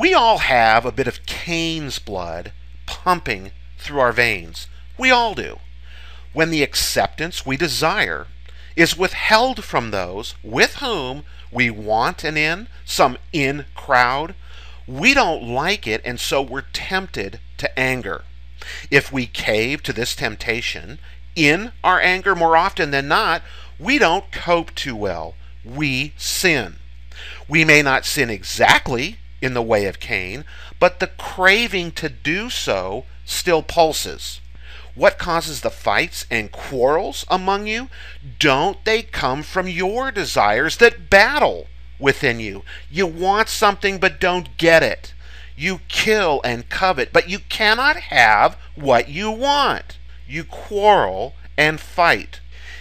We all have a bit of Cain's blood pumping through our veins. We all do. When the acceptance we desire is withheld from those with whom we want an in, some in crowd, we don't like it, and so we're tempted to anger. If we cave to this temptation in our anger, more often than not, we don't cope too well. We sin. We may not sin exactly in the way of Cain, but the craving to do so still pulses. What causes the fights and quarrels among you? Don't they come from your desires that battle within you? You want something but don't get it. You kill and covet, but you cannot have what you want. You quarrel and fight.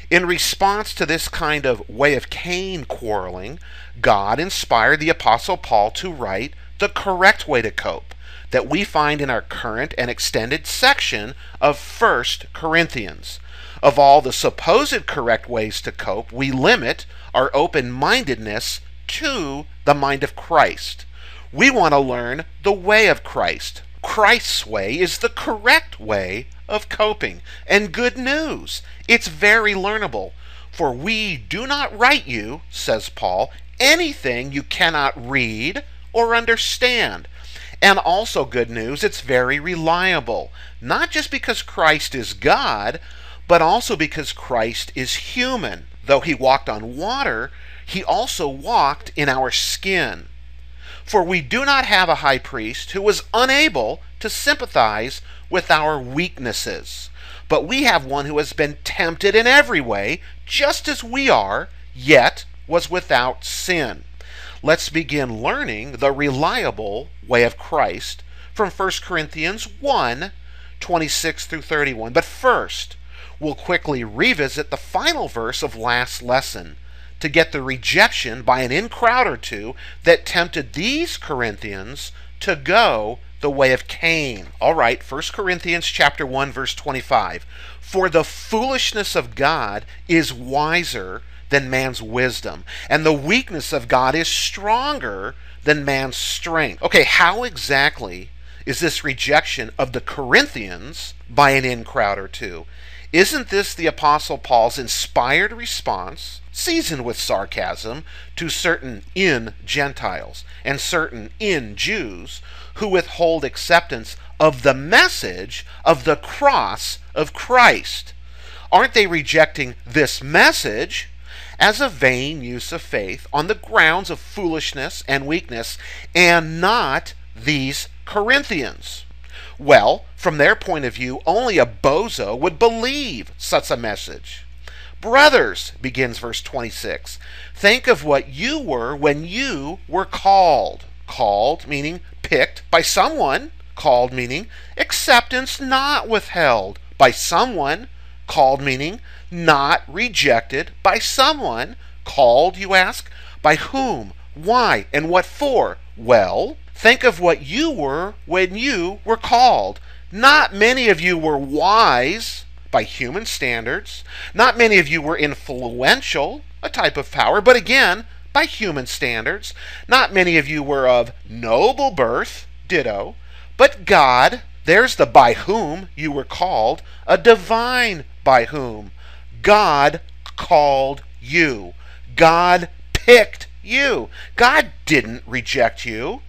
In response to this kind of way of Cain quarreling, God inspired the Apostle Paul to write the correct way to cope that we find in our current and extended section of 1 Corinthians. Of all the supposed correct ways to cope, we limit our open-mindedness to the mind of Christ. We want to learn the way of Christ. Christ's way is the correct way of coping. And good news, it's very learnable. For we do not write you, says Paul, anything you cannot read or understand. And also good news, it's very reliable. Not just because Christ is God, but also because Christ is human. Though he walked on water, he also walked in our skin. For we do not have a high priest who was unable to sympathize with our weaknesses, but we have one who has been tempted in every way, just as we are, yet was without sin. Let's begin learning the reliable way of Christ from 1 Corinthians 1, 26 through 31. But first, we'll quickly revisit the final verse of last lesson to get the rejection by an in-crowd or two that tempted these Corinthians to go the way of Cain. All right, 1 Corinthians chapter 1, verse 25. For the foolishness of God is wiser than man's wisdom, and the weakness of God is stronger than man's strength. Okay, how exactly is this rejection of the Corinthians by an in-crowd or two? Isn't this the Apostle Paul's inspired response, seasoned with sarcasm, to certain in-Gentiles and certain in-Jews who withhold acceptance of the message of the cross of Christ? Aren't they rejecting this message as a vain use of faith on the grounds of foolishness and weakness, and not these Corinthians? Well, from their point of view, only a bozo would believe such a message. Brothers, begins verse 26, think of what you were when you were called. Called meaning picked by someone. Called meaning acceptance not withheld by someone. Called meaning not rejected by someone. Called, you ask? By whom? Why? And what for? Well, think of what you were when you were called. Not many of you were wise by human standards. Not many of you were influential, a type of power, but again, by human standards. Not many of you were of noble birth, ditto. But God, there's the by whom you were called, a divine by whom. God called you. God picked you. God didn't reject you.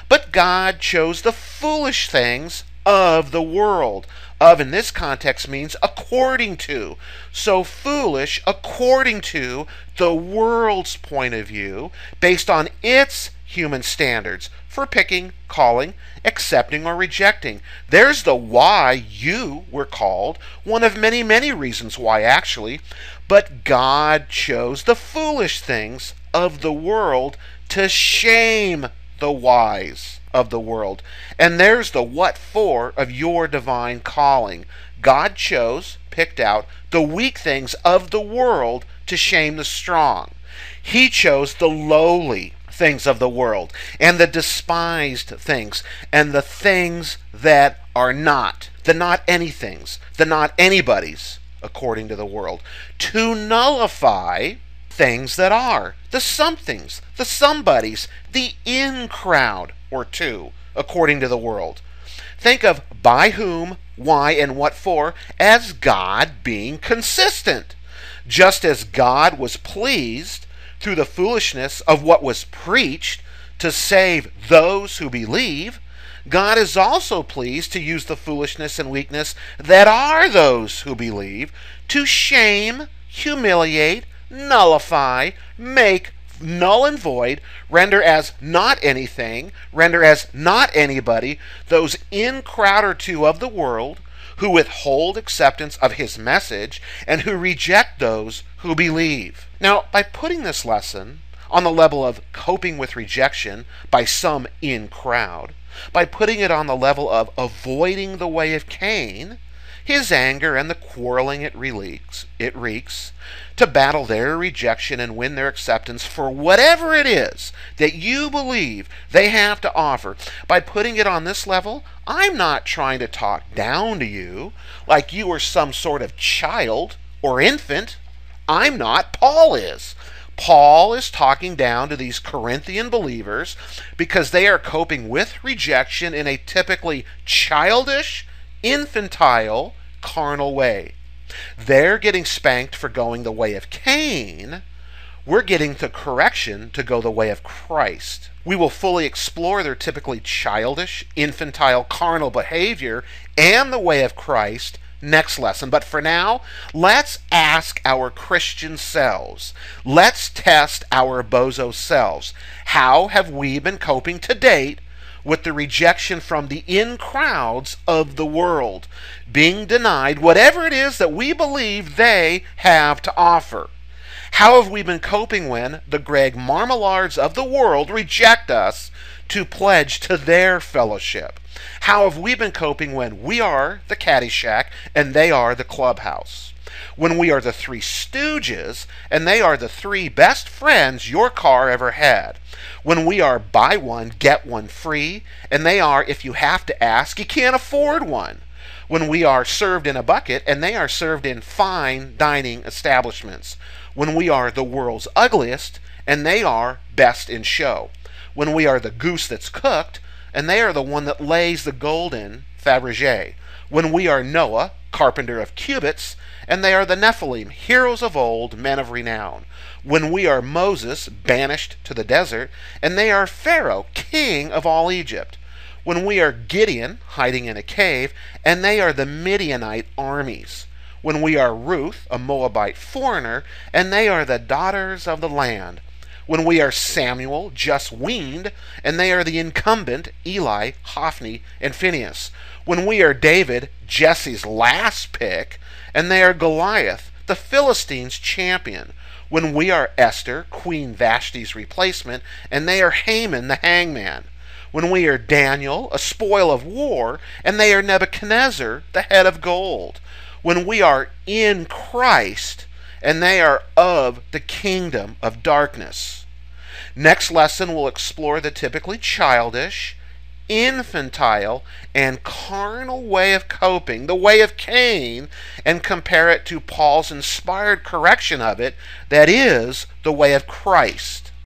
But God chose the foolish things of the world. Of in this context means according to. So foolish according to the world's point of view, based on its human standards for picking, calling, accepting, or rejecting. There's the why you were called, one of many, many reasons why actually, but God chose the foolish things of the world to shame the wise of the world. And there's the what for of your divine calling. God chose, picked out, the weak things of the world to shame the strong. He chose the lowly things of the world, and the despised things, and the things that are not, the not anythings, the not anybody's, according to the world, to nullify things that are, the somethings, the somebodies, the in crowd or to, according to the world. Think of by whom, why, and what for as God being consistent. Just as God was pleased through the foolishness of what was preached to save those who believe, God is also pleased to use the foolishness and weakness that are those who believe to shame, humiliate, nullify, make null and void, render as not anything, render as not anybody, those in crowd or two of the world who withhold acceptance of his message and who reject those who believe. Now, by putting this lesson on the level of coping with rejection by some in crowd, by putting it on the level of avoiding the way of Cain, his anger and the quarreling it wreaks, to battle their rejection and win their acceptance for whatever it is that you believe they have to offer. By putting it on this level, I'm not trying to talk down to you like you are some sort of child or infant. I'm not. Paul is. Paul is talking down to these Corinthian believers because they are coping with rejection in a typically childish, infantile, carnal way. They're getting spanked for going the way of Cain. We're getting the correction to go the way of Christ. We will fully explore their typically childish, infantile, carnal behavior and the way of Christ next lesson. But for now, let's ask our Christian selves. Let's test our bozo selves. How have we been coping to date with the rejection from the in crowds of the world, being denied whatever it is that we believe they have to offer? How have we been coping when the Greg Marmalards of the world reject us to pledge to their fellowship? How have we been coping when we are the Caddyshack and they are the Clubhouse? When we are the Three Stooges and they are the three best friends your car ever had? When we are buy one, get one free, and they are, if you have to ask, you can't afford one? When we are served in a bucket and they are served in fine dining establishments? When we are the world's ugliest and they are best in show? When we are the goose that's cooked and they are the one that lays the golden Fabergé? When we are Noah, carpenter of cubits, and they are the Nephilim, heroes of old, men of renown? When we are Moses, banished to the desert, and they are Pharaoh, king of all Egypt? When we are Gideon, hiding in a cave, and they are the Midianite armies? When we are Ruth, a Moabite foreigner, and they are the daughters of the land? When we are Samuel, just weaned, and they are the incumbent Eli, Hophni, and Phinehas? When we are David, Jesse's last pick, and they are Goliath, the Philistines' champion? When we are Esther, Queen Vashti's replacement, and they are Haman, the hangman? When we are Daniel, a spoil of war, and they are Nebuchadnezzar, the head of gold? When we are in Christ, and they are of the kingdom of darkness? Next lesson, we'll explore the typically childish, infantile, and carnal way of coping, the way of Cain, and compare it to Paul's inspired correction of it, that is, the way of Christ.